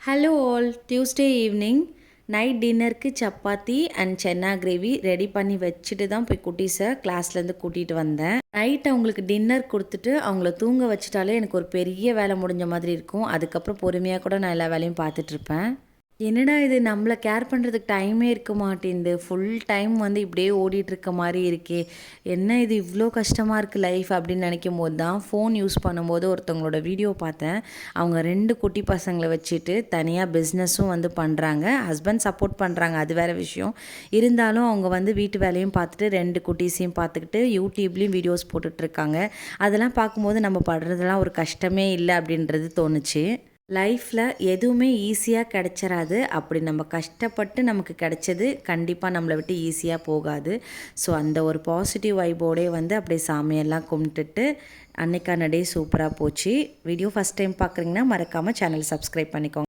Hello all, Tuesday evening night டின்னருக்கு chapati and chana gravy ready பண்ணி வச்சுட்டு தான் போய் குட்டீஸை கிளாஸ்லேருந்து கூட்டிகிட்டு வந்தேன். நைட் அவங்களுக்கு டின்னர் கொடுத்துட்டு அவங்கள தூங்க வச்சுட்டாலே எனக்கு ஒரு பெரிய வேலை முடிஞ்ச மாதிரி இருக்கும். அதுக்கப்புறம் பொறுமையாக கூட நான் எல்லா வேலையும் பார்த்துட்ருப்பேன். என்னடா இது, நம்மளை கேர் பண்ணுறதுக்கு டைமே இருக்க மாட்டேங்குது, ஃபுல் டைம் வந்து இப்படியே ஓடிட்டுருக்க மாதிரி இருக்கே, என்ன இது இவ்வளோ கஷ்டமாக இருக்குது லைஃப் அப்படின்னு நினைக்கும் போது தான் ஃபோன் யூஸ் பண்ணும்போது ஒருத்தவங்களோட வீடியோ பார்த்தேன். அவங்க 2 குட்டி பசங்களை வச்சுட்டு தனியாக பிஸ்னஸும் வந்து பண்ணுறாங்க. ஹஸ்பண்ட் சப்போர்ட் பண்ணுறாங்க, அது வேறு விஷயம். இருந்தாலும் அவங்க வந்து வீட்டு வேலையும் பார்த்துட்டு 2 குட்டீஸையும் பார்த்துக்கிட்டு யூடியூப்லேயும் வீடியோஸ் போட்டுட்ருக்காங்க. அதெல்லாம் பார்க்கும்போது நம்ம படுறதுலாம் ஒரு கஷ்டமே இல்லை அப்படின்றது தோணுச்சு. லைஃப்பில் எதுவுமே ஈஸியாக கிடச்சிராது. அப்படி நம்ம கஷ்டப்பட்டு நமக்கு கிடைச்சது கண்டிப்பாக நம்மளை விட்டு ஈஸியாக போகாது. ஸோ அந்த ஒரு பாசிட்டிவ் வைபோடே வந்து அப்படியே சாமியெல்லாம் கும்பிட்டுட்டு அன்னைக்கான டே சூப்பராக போச்சு. வீடியோ ஃபஸ்ட் டைம் பார்க்குறீங்கன்னா மறக்காமல் சேனல் சப்ஸ்கிரைப் பண்ணிக்கோங்க.